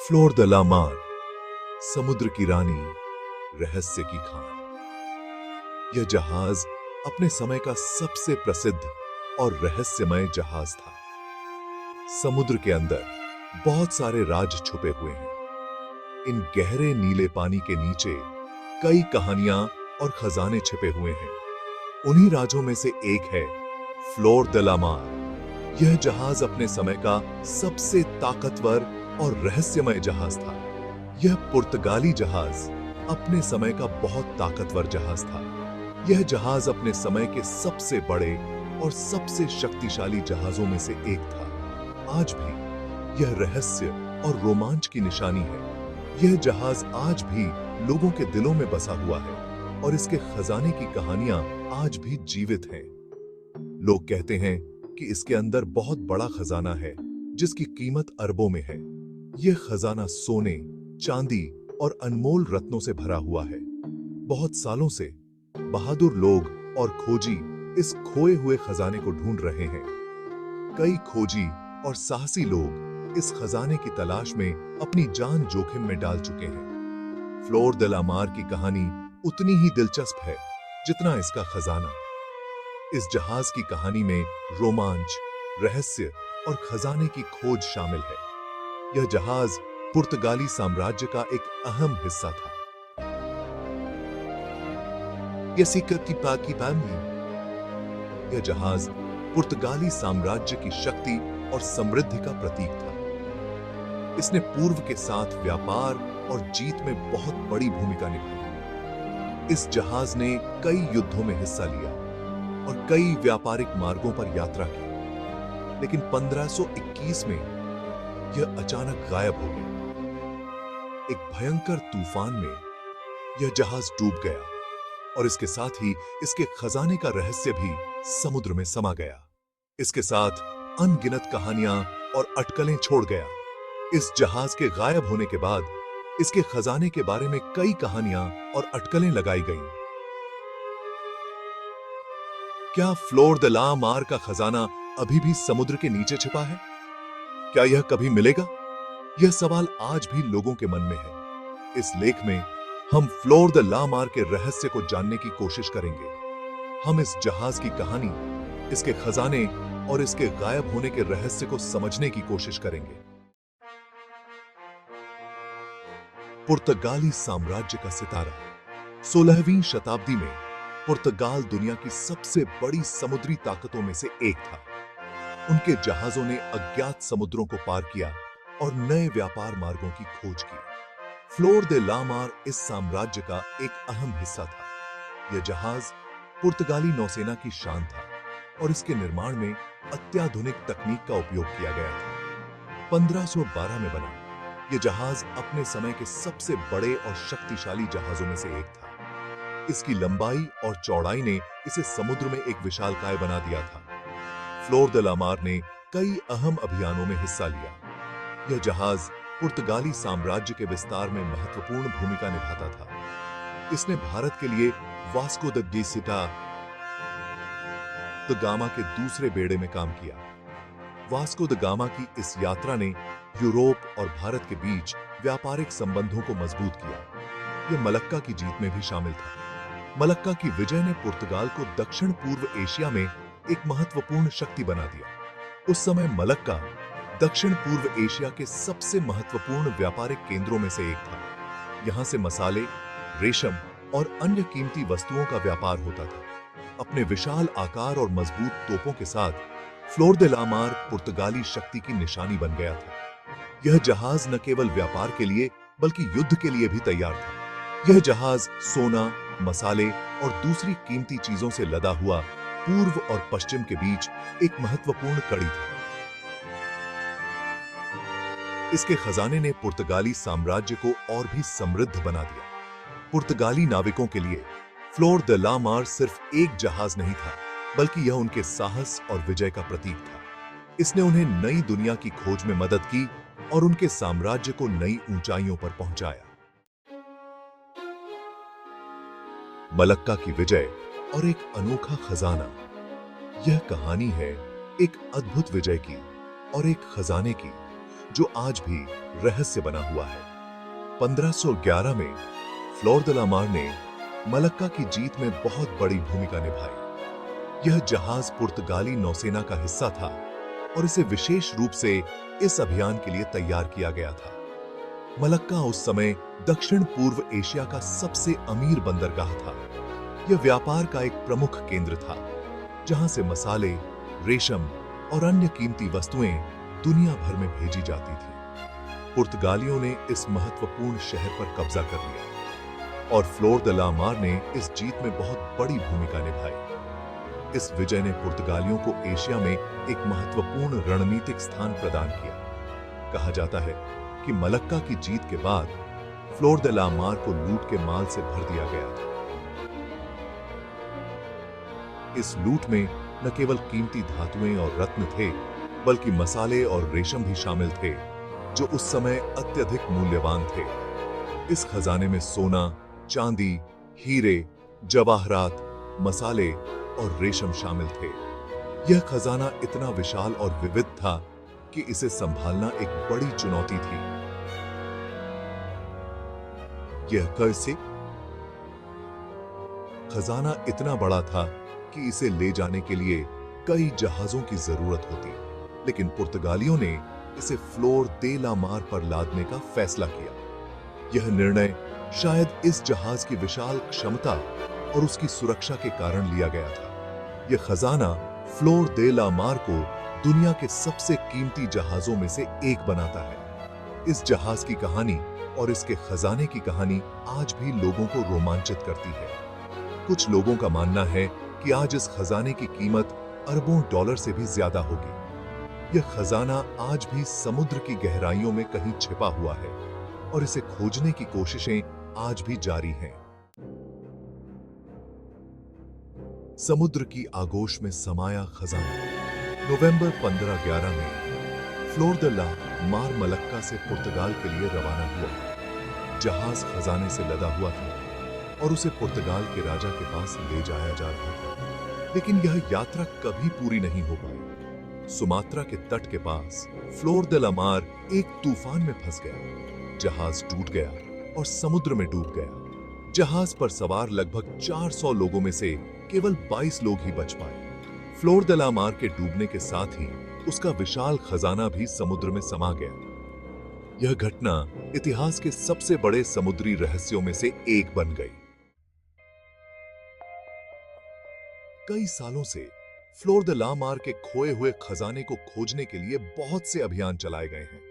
Floor the ला मार, समुद्र की रानी, रहस्य की खान। यह जहाज अपने समय का सबसे प्रसिद्ध और रहस्यमय जहाज था। समुद्र के अंदर बहुत सारे राज छुपे हुए हैं। इन गहरे नीले पानी के नीचे कई कहानियां और खजाने छिपे हुए हैं। उन्हीं राजों में से एक है फ्लोर द ला मार। यह जहाज अपने समय का सबसे ताकतवर और रहस्यमय जहाज था। यह पुर्तगाली जहाज अपने समय का बहुत ताकतवर जहाज था। यह जहाज अपने समय के सबसे बड़े और सबसे शक्तिशाली जहाजों में से एक था। आज भी यह रहस्य और रोमांच की निशानी है। यह जहाज आज भी लोगों के दिलों में बसा हुआ है और इसके खजाने की कहानियां आज भी जीवित हैं। लोग कहते हैं कि इसके अंदर बहुत बड़ा खजाना है जिसकी कीमत अरबों में है। यह खजाना सोने, चांदी और अनमोल रत्नों से भरा हुआ है। बहुत सालों से बहादुर लोग और खोजी इस खोए हुए खजाने को ढूंढ रहे हैं। कई खोजी और साहसी लोग इस खजाने की तलाश में अपनी जान जोखिम में डाल चुके हैं। फ्लोर द ला मार की कहानी उतनी ही दिलचस्प है जितना इसका खजाना। इस जहाज की कहानी में रोमांच, रहस्य और खजाने की खोज शामिल है। यह जहाज पुर्तगाली साम्राज्य का एक अहम हिस्सा था। यह जहाज पुर्तगाली साम्राज्य की शक्ति और समृद्धि का प्रतीक था। इसने पूर्व के साथ व्यापार और जीत में बहुत बड़ी भूमिका निभाई। इस जहाज ने कई युद्धों में हिस्सा लिया और कई व्यापारिक मार्गों पर यात्रा की, लेकिन 1521 में यह अचानक गायब हो गया। एक भयंकर तूफान में यह जहाज डूब गया और इसके साथ ही इसके खजाने का रहस्य भी समुद्र में समा गया। इसके साथ अनगिनत कहानियां और अटकलें छोड़ गया। इस जहाज के गायब होने के बाद इसके खजाने के बारे में कई कहानियां और अटकलें लगाई गईं। क्या फ्लोर द ला मार का खजाना अभी भी समुद्र के नीचे छिपा है? क्या यह कभी मिलेगा? यह सवाल आज भी लोगों के मन में है। इस लेख में हम फ्लोर द ला मार के रहस्य को जानने की कोशिश करेंगे। हम इस जहाज की कहानी, इसके खजाने और इसके गायब होने के रहस्य को समझने की कोशिश करेंगे। पुर्तगाली साम्राज्य का सितारा। 16वीं शताब्दी में पुर्तगाल दुनिया की सबसे बड़ी समुद्री ताकतों में से एक था। उनके जहाजों ने अज्ञात समुद्रों को पार किया और नए व्यापार मार्गों की खोज की। फ्लोर द ला मार इस साम्राज्य का एक अहम हिस्सा था। यह जहाज पुर्तगाली नौसेना की शान था और इसके निर्माण में अत्याधुनिक तकनीक का उपयोग किया गया था। 1512 में बना यह जहाज अपने समय के सबसे बड़े और शक्तिशाली जहाजों में से एक था। इसकी लंबाई और चौड़ाई ने इसे समुद्र में एक विशालकाय बना दिया था। फ्लोर द ला मार ने कई अहम अभियानों में हिस्सा लिया। यह जहाज पुर्तगाली साम्राज्य के विस्तार में महत्वपूर्ण भूमिका निभाता था। इसने भारत के लिए वास्को द गामा के दूसरे बेड़े में काम किया। वास्को द गामा की इस यात्रा ने यूरोप और भारत के बीच व्यापारिक संबंधों को मजबूत किया। यह मलक्का की जीत में भी शामिल था। मलक्का की विजय ने पुर्तगाल को दक्षिण पूर्व एशिया में एक महत्वपूर्ण शक्ति बना दिया। उस समय मलक्का दक्षिण पूर्व एशिया के सबसे महत्वपूर्ण व्यापारिक केंद्रों में से एक था। यहां से मसाले, रेशम और अन्य कीमती वस्तुओं का व्यापार होता था। अपने विशाल आकार और मजबूत तोपों के साथ फ्लोर द ला मार पुर्तगाली शक्ति की निशानी बन गया था। यह जहाज न केवल व्यापार के लिए बल्कि युद्ध के लिए भी तैयार था। यह जहाज सोना, मसाले और दूसरी कीमती चीजों से लदा हुआ पूर्व और पश्चिम के बीच एक महत्वपूर्ण कड़ी था। इसके खजाने ने पुर्तगाली साम्राज्य को और भी समृद्ध बना दिया। पुर्तगाली नाविकों के लिए फ्लोर द ला मार सिर्फ एक जहाज नहीं था, बल्कि यह उनके साहस और विजय का प्रतीक था। इसने उन्हें नई दुनिया की खोज में मदद की और उनके साम्राज्य को नई ऊंचाइयों पर पहुंचाया। मलक्का की विजय और एक अनोखा खजाना। यह कहानी है एक अद्भुत विजय की और एक खजाने की जो आज भी रहस्य बना हुआ है। 1511 में फ्लोर de la Mar ने मलक्का की जीत में बहुत बड़ी भूमिका निभाई। यह जहाज पुर्तगाली नौसेना का हिस्सा था और इसे विशेष रूप से इस अभियान के लिए तैयार किया गया था। मलक्का उस समय दक्षिण पूर्व एशिया का सबसे अमीर बंदरगाह था। यह व्यापार का एक प्रमुख केंद्र था, जहां से मसाले, रेशम और अन्य कीमती वस्तुएं दुनिया भर में भेजी जाती थी। पुर्तगालियों ने इस महत्वपूर्ण शहर पर कब्जा कर लिया और फ्लोर de la Mar ने इस जीत में बहुत बड़ी भूमिका निभाई। इस विजय ने पुर्तगालियों को एशिया में एक महत्वपूर्ण रणनीतिक स्थान प्रदान किया। कहा जाता है कि मलक्का की जीत के बाद फ्लोर de la Mar को लूट के माल से भर दिया गया था। इस लूट में न केवल कीमती धातुएं और रत्न थे, बल्कि मसाले और रेशम भी शामिल थे, जो उस समय अत्यधिक मूल्यवान थे। इस खजाने में सोना, चांदी, हीरे, जवाहरात, मसाले और रेशम शामिल थे। यह खजाना इतना विशाल और विविध था कि इसे संभालना एक बड़ी चुनौती थी। यह कैसे? खजाना इतना बड़ा था कि इसे ले जाने के लिए कई जहाजों की जरूरत होती, लेकिन पुर्तगालियों ने इसे फ्लोर de la Mar पर लादने का फैसला किया। यह निर्णय शायद इस जहाज की विशाल क्षमता और उसकी सुरक्षा के कारण लिया गया था। यह खजाना फ्लोर de la Mar को दुनिया के सबसे कीमती जहाजों में से एक बनाता है। इस जहाज की कहानी और इसके खजाने की कहानी आज भी लोगों को रोमांचित करती है। कुछ लोगों का मानना है कि आज इस खजाने की कीमत अरबों डॉलर से भी ज्यादा होगी। यह खजाना आज भी समुद्र की गहराइयों में कहीं छिपा हुआ है और इसे खोजने की कोशिशें आज भी जारी हैं। समुद्र की आगोश में समाया खजाना। नवंबर 1511 में floor de la Mar Malacca से पुर्तगाल के लिए रवाना हुआ। जहाज खजाने से लदा हुआ था और उसे पुर्तगाल के राजा के पास ले जाया जा रहा था, लेकिन यह यात्रा कभी पूरी नहीं हो पाई। सुमात्रा के तट के पास फ्लोर de la Mar एक तूफान में फंस गया। जहाज टूट गया और समुद्र में डूब गया। जहाज पर सवार लगभग 400 लोगों में से केवल 22 लोग ही बच पाए। फ्लोर de la Mar के डूबने के साथ ही उसका विशाल खजाना भी समुद्र में समा गया। यह घटना इतिहास के सबसे बड़े समुद्री रहस्यों में से एक बन गई। कई सालों से फ्लोर de la Mar के खोए हुए खजाने को खोजने के लिए बहुत से अभियान चलाए गए हैं।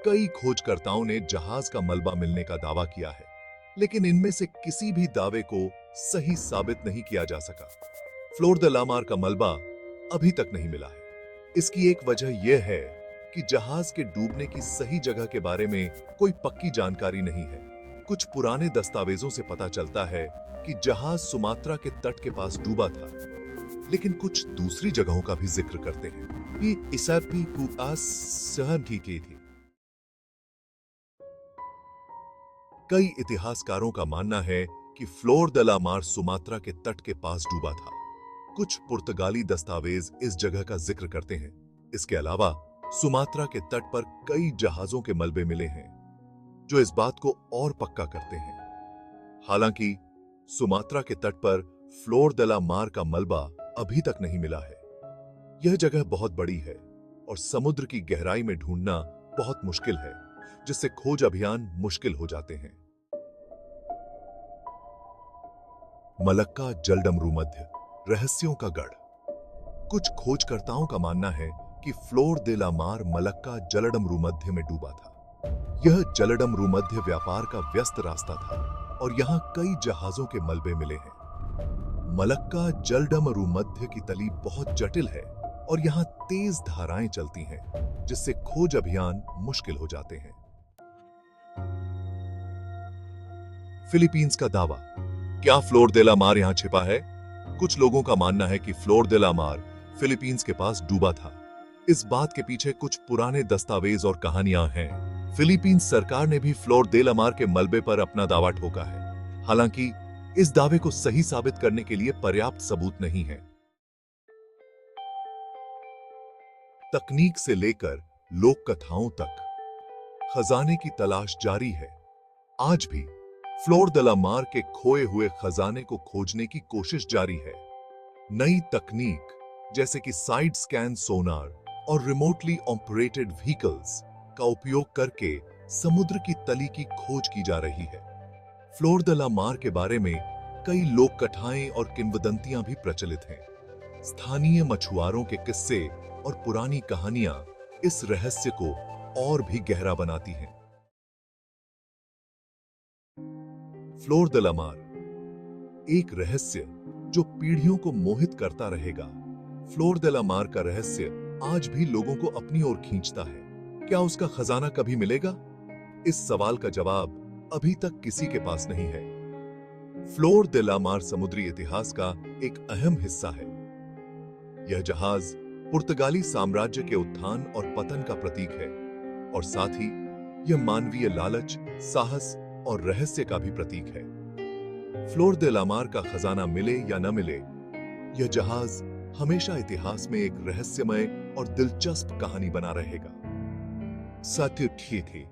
कई खोजकर्ताओं ने जहाज का मलबा मिलने का दावा किया है, लेकिन इनमें से किसी भी दावे को सही साबित नहीं किया जा सका। फ्लोर de la Mar का मलबा अभी तक नहीं मिला है। इसकी एक वजह यह है कि जहाज के डूबने की सही जगह के बारे में कोई पक्की जानकारी नहीं है। कुछ पुराने दस्तावेजों से पता चलता है कि जहाज सुमात्रा के तट के पास डूबा था, लेकिन कुछ दूसरी जगहों का भी जिक्र करते हैं कि इसापी को सहन की थी। कई इतिहासकारों का मानना है कि Flor de la Mar Sumatra के तट के पास डूबा था। कुछ पुर्तगाली दस्तावेज इस जगह का जिक्र करते हैं। इसके अलावा सुमात्रा के तट पर कई जहाजों के मलबे मिले हैं, जो इस बात को और पक्का करते हैं। हालांकि सुमात्रा के तट पर फ्लोर de la Mar का मलबा अभी तक नहीं मिला है। यह जगह बहुत बड़ी है और समुद्र की गहराई में ढूंढना बहुत मुश्किल है, जिससे खोज अभियान मुश्किल हो जाते हैं। मलक्का जलडमरू मध्य, रहस्यों का गढ़। कुछ खोजकर्ताओं का मानना है कि Flor de la Mar Malacca जलडमरू मध्य में डूबा था। यह जलडमरू मध्य व्यापार का व्यस्त रास्ता था और यहाँ कई जहाजों के मलबे मिले हैं। मलक्का जलडमरू मध्य की तली बहुत जटिल है और यहाँ तेज धाराएं चलती हैं, जिससे खोज अभियान मुश्किल हो जाते हैं। फिलीपींस का दावा। क्या फ्लोर de la Mar यहाँ छिपा है? कुछ लोगों का मानना है कि Flor de la Mar Philippines के पास डूबा था। इस बात के पीछे कुछ पुराने दस्तावेज और कहानियां हैं। फिलीपींस सरकार ने भी फ्लोर de la Mar के मलबे पर अपना दावा ठोका है। हालांकि इस दावे को सही साबित करने के लिए पर्याप्त सबूत नहीं है। तकनीक से लेकर लोक कथाओं तक खजाने की तलाश जारी है। आज भी फ्लोर द ला मार के खोए हुए खजाने को खोजने की कोशिश जारी है। नई तकनीक जैसे कि साइड स्कैन सोनार और रिमोटली ऑपरेटेड व्हीकल्स का उपयोग करके समुद्र की तली की खोज की जा रही है। फ्लोर द ला मार के बारे में कई लोक कथाएं और किंवदंतियां भी प्रचलित हैं। स्थानीय मछुआरों के किस्से और पुरानी कहानियां इस रहस्य को और भी गहरा बनाती हैं। फ्लोर द ला मार, एक रहस्य जो पीढ़ियों को मोहित करता रहेगा। फ्लोर द ला मार का रहस्य आज भी लोगों को अपनी ओर खींचता है। क्या उसका खजाना कभी मिलेगा? इस सवाल का जवाब अभी तक किसी के पास नहीं है। फ्लोर द ला मार समुद्री इतिहास का एक अहम हिस्सा है। यह जहाज पुर्तगाली साम्राज्य के उत्थान और पतन का प्रतीक है और साथ ही यह मानवीय लालच, साहस और रहस्य का भी प्रतीक है। फ्लोर द ला मार का खजाना मिले या न मिले, यह जहाज हमेशा इतिहास में एक रहस्यमय और दिलचस्प कहानी बना रहेगा। सत्य ठीक है।